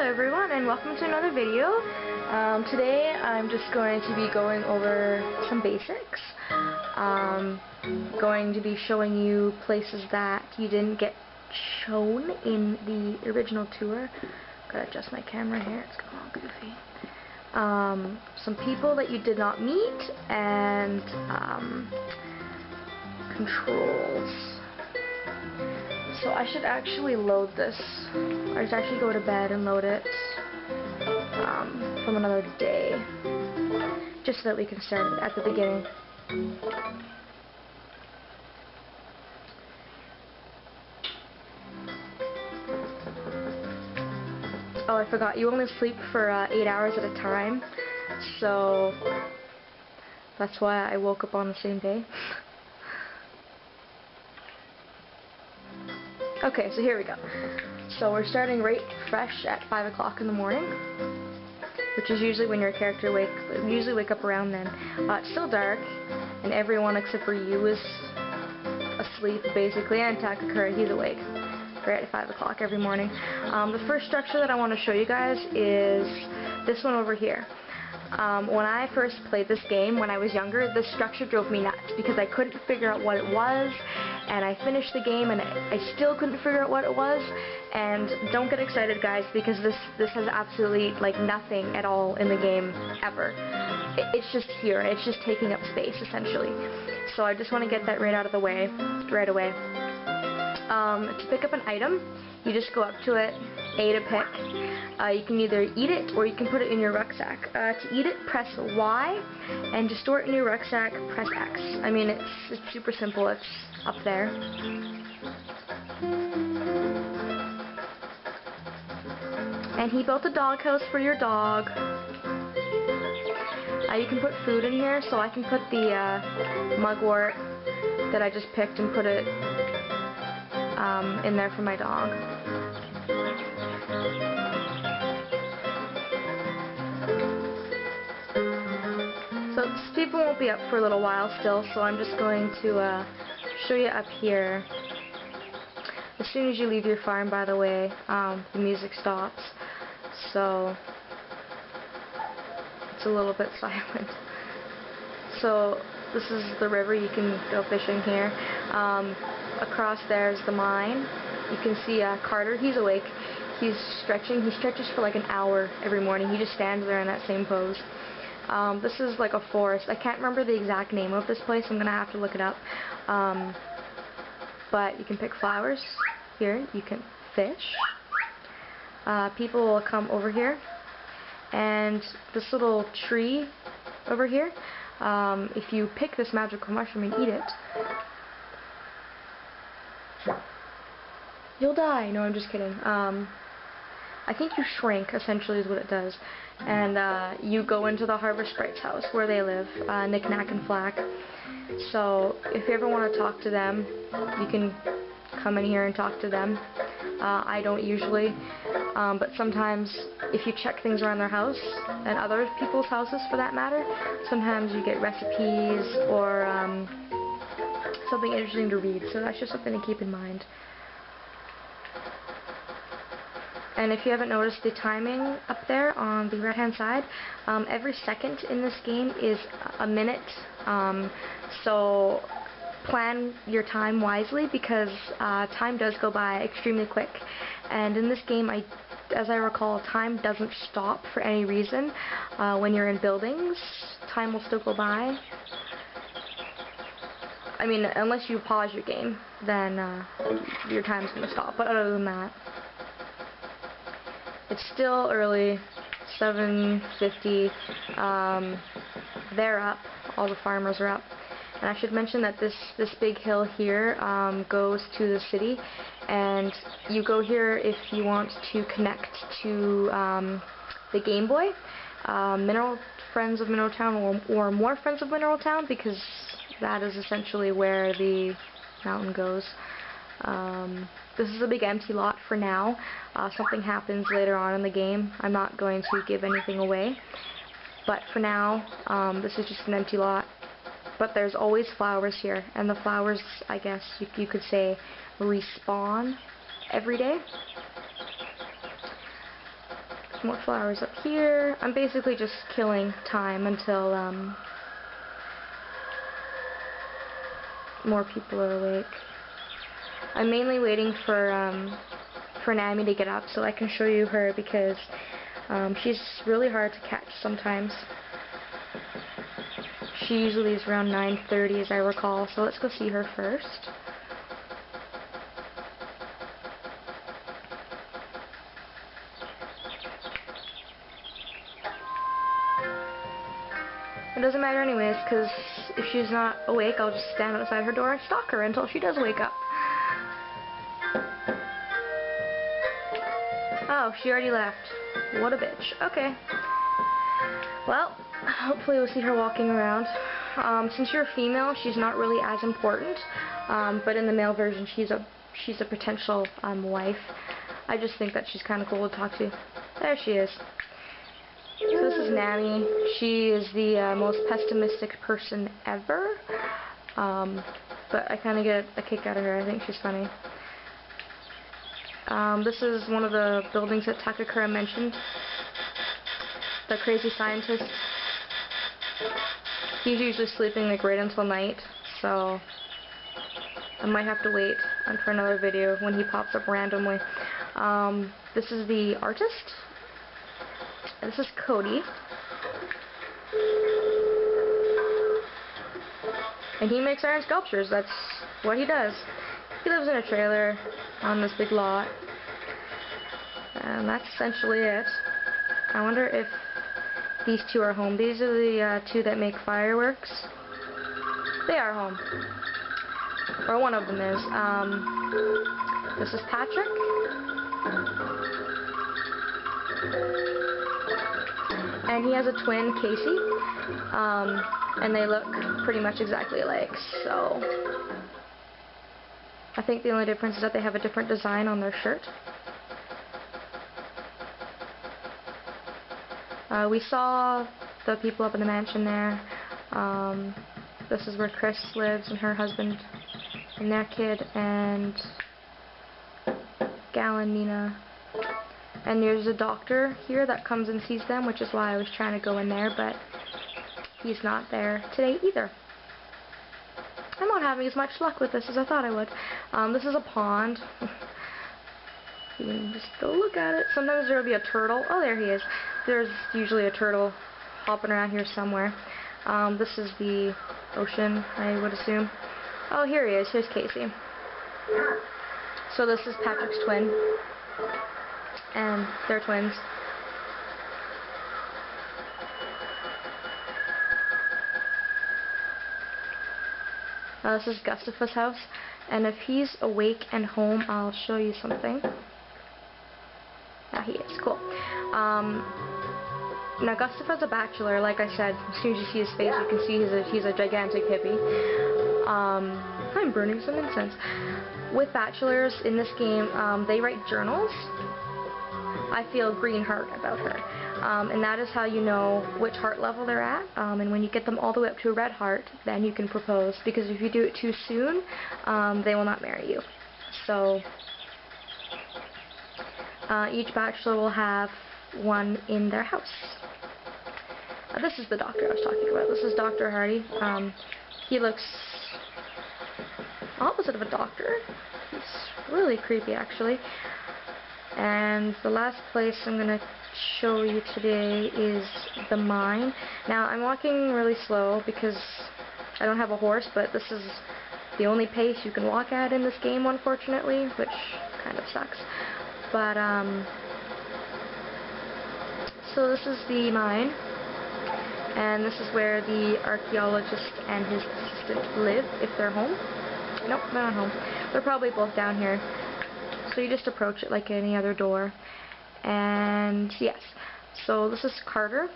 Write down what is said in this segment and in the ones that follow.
everyone, and welcome to another video. Today I'm just going to be going over some basics. Going to be showing you places that you didn't get shown in the original tour. Gotta adjust my camera here, it's going all goofy. Some people that you did not meet, and controls. So I should actually load this. I should actually go to bed and load it from another day, just so that we can start at the beginning. Oh, I forgot, you only sleep for 8 hours at a time, so that's why I woke up on the same day. Okay, so here we go. So we're starting right fresh at 5 o'clock in the morning, which is usually when your character usually wake up around then. It's still dark, and everyone except for you is asleep, basically, and Takakura, he's awake, right at 5 o'clock every morning. The first structure that I want to show you guys is this one over here. When I first played this game, when I was younger, this structure drove me nuts, because I couldn't figure out what it was, and I finished the game and I still couldn't figure out what it was. And don't get excited, guys, because this has absolutely like nothing at all in the game ever. It's just here. It's just taking up space essentially. So I just want to get that right out of the way right away. To pick up an item, you just go up to it, A to pick. You can either eat it or you can put it in your rucksack. To eat it, press Y, and to store it in your rucksack, press X. I mean, it's super simple. It's up there. And he built a doghouse for your dog. You can put food in here, so I can put the mugwort that I just picked and put it in there for my dog. So people won't be up for a little while still, so I'm just going to show you up here. As soon as you leave your farm, by the way, the music stops, so it's a little bit silent. So this is the river, you can go fishing here. Across there's the mine. You can see Carter, he's awake. He's stretching. He stretches for like an hour every morning. He just stands there in that same pose. This is like a forest. I can't remember the exact name of this place. I'm going to have to look it up. But you can pick flowers here. You can fish. People will come over here. And this little tree over here, if you pick this magical mushroom and eat it, you'll die. No, I'm just kidding. I think you shrink, essentially, is what it does. And you go into the Harbor Sprite's house where they live, Knick Knack and Flack. So if you ever want to talk to them, you can come in here and talk to them. I don't usually, but sometimes if you check things around their house, and other people's houses for that matter, sometimes you get recipes or something interesting to read. So that's just something to keep in mind. And if you haven't noticed the timing up there on the right hand side, every second in this game is a minute, so plan your time wisely, because time does go by extremely quick, and in this game, as I recall, time doesn't stop for any reason. When you're in buildings, time will still go by. I mean, unless you pause your game, then your time's going to stop, but other than that, it's still early, 7:50, they're up, all the farmers are up. And I should mention that this big hill here goes to the city, and you go here if you want to connect to the Game Boy, Friends of Mineral Town, or more Friends of Mineral Town, because that is essentially where the mountain goes. This is a big empty lot for now. Something happens later on in the game. I'm not going to give anything away, but for now, this is just an empty lot. But there's always flowers here, and the flowers, I guess you could say, respawn every day. some more flowers up here. I'm basically just killing time until more people are awake. I'm mainly waiting for Nami to get up so I can show you her, because she's really hard to catch sometimes. She usually is around 9:30 as I recall, so let's go see her first. It doesn't matter anyways, because if she's not awake, I'll just stand outside her door and stalk her until she does wake up. Oh, she already left. What a bitch. Okay. Well, hopefully we'll see her walking around. Since you're a female, she's not really as important, but in the male version, she's a potential wife. I just think that she's kind of cool to talk to. There she is. So this is Nami. She is the most pessimistic person ever, but I kind of get a kick out of her. I think she's funny. This is one of the buildings that Takakura mentioned. The crazy scientist. He's usually sleeping like right until night, so I might have to wait for another video when he pops up randomly. This is the artist. This is Cody. And he makes iron sculptures. That's what he does. He lives in a trailer on this big lot. And that's essentially it. I wonder if these two are home. These are the two that make fireworks. They are home. Or one of them is. This is Patrick. And he has a twin, Casey. And they look pretty much exactly alike. So I think the only difference is that they have a different design on their shirt. We saw the people up in the mansion there. This is where Chris lives, and her husband and their kid, and Gal and Nina. And there's a doctor here that comes and sees them, which is why I was trying to go in there, but he's not there today either. I'm not having as much luck with this as I thought I would. This is a pond. You can just go look at it. Sometimes there will be a turtle. Oh, there he is. There's usually a turtle hopping around here somewhere. This is the ocean, I would assume. Oh, here he is. Here's Casey. So this is Patrick's twin. And they're twins. This is Gustafa's house, and if he's awake and home, I'll show you something. Ah, he is. Cool. Now Gustafa's a bachelor, like I said. As soon as you see his face, you can see he's a gigantic hippie. I'm burning some incense. With bachelors in this game, they write journals. I feel green heart about her. And that is how you know which heart level they're at. And when you get them all the way up to a red heart, then you can propose. Because if you do it too soon, they will not marry you. So each bachelor will have one in their house. This is the doctor I was talking about. This is Dr. Hardy. He looks opposite of a doctor. He's really creepy, actually. And the last place I'm going to show you today is the mine. Now, I'm walking really slow because I don't have a horse, but this is the only pace you can walk at in this game, unfortunately, which kind of sucks. But, so this is the mine, and this is where the archaeologist and his assistant live, if they're home. Nope, they're not home. They're probably both down here. So you just approach it like any other door. And yes, so this is Carter.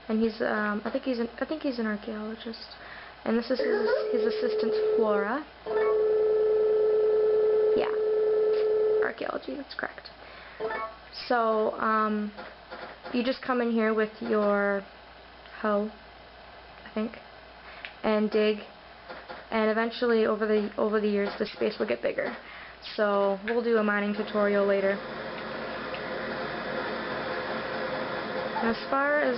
And he's I think he's an archaeologist. And this is his assistant Flora. Yeah. Archaeology, that's correct. So you just come in here with your hoe, I think, and dig and eventually over the years the space will get bigger. So we'll do a mining tutorial later. As far as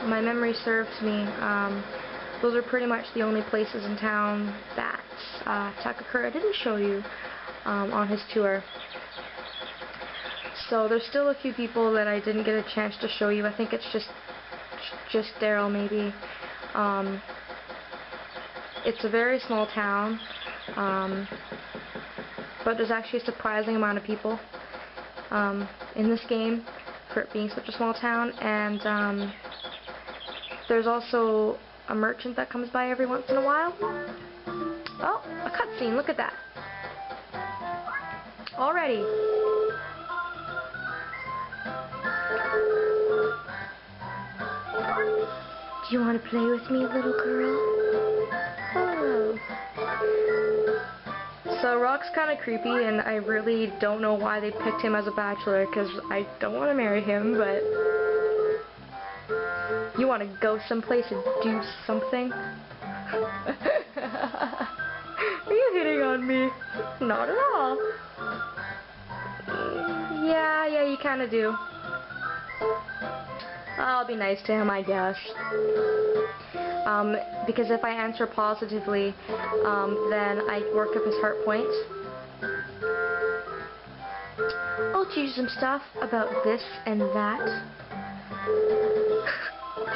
my memory serves me, those are pretty much the only places in town that Takakura didn't show you on his tour. So there's still a few people that I didn't get a chance to show you. I think it's just Daryl maybe. It's a very small town, but there's actually a surprising amount of people in this game for it being such a small town, and there's also a merchant that comes by every once in a while. Oh, a cutscene, look at that. Already. Do you want to play with me, little girl? Oh. So Rock's kind of creepy, and I really don't know why they picked him as a bachelor, because I don't want to marry him, but... You want to go someplace and do something? Are you hitting on me? Not at all. Yeah, you kind of do. I'll be nice to him, I guess. Because if I answer positively, then I work up his heart points. I'll teach you some stuff about this and that.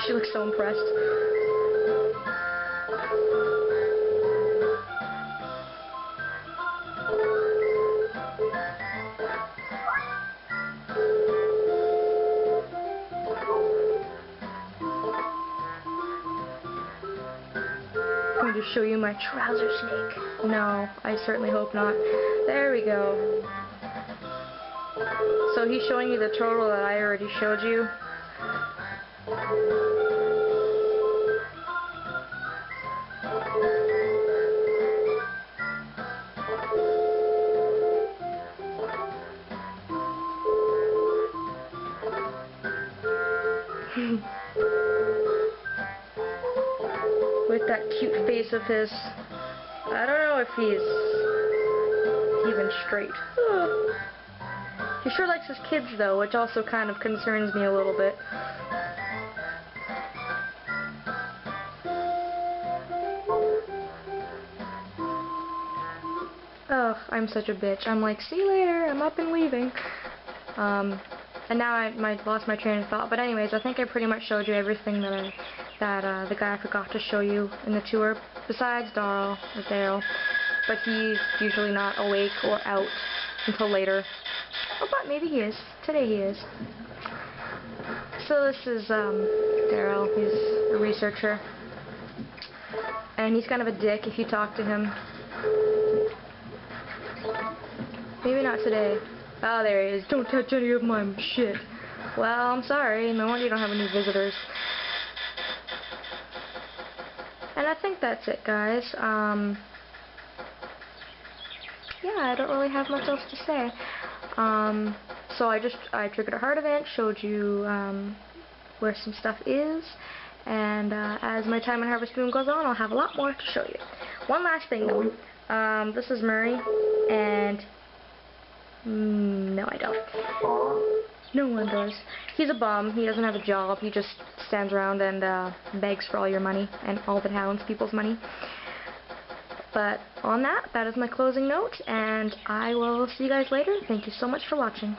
She looks so impressed. I'm going to show you my trouser snake. No, I certainly hope not. There we go. So he's showing you the total that I already showed you. With that cute face of his. I don't know if he's even straight. Ugh. He sure likes his kids though, which also kind of concerns me a little bit. Ugh, I'm such a bitch. I'm like, see you later, I'm up and leaving. And now I lost my train of thought. But anyways, I think I pretty much showed you everything that the guy forgot to show you in the tour, besides Daryl. But he's usually not awake or out until later. Oh, but maybe he is. Today he is. So this is Daryl. He's a researcher. And he's kind of a dick if you talk to him. Maybe not today. Oh, there he is. Don't touch any of my shit. Well, I'm sorry. No wonder you don't have any visitors. And I think that's it, guys. Yeah, I don't really have much else to say. So I triggered a heart event, showed you where some stuff is, and as my time in Harvest Moon goes on, I'll have a lot more to show you. One last thing though. This is Murray, and no, I don't. No one does. He's a bum. He doesn't have a job. He just stands around and begs for all your money and all the townspeople's money. But on that is my closing note, and I will see you guys later. Thank you so much for watching.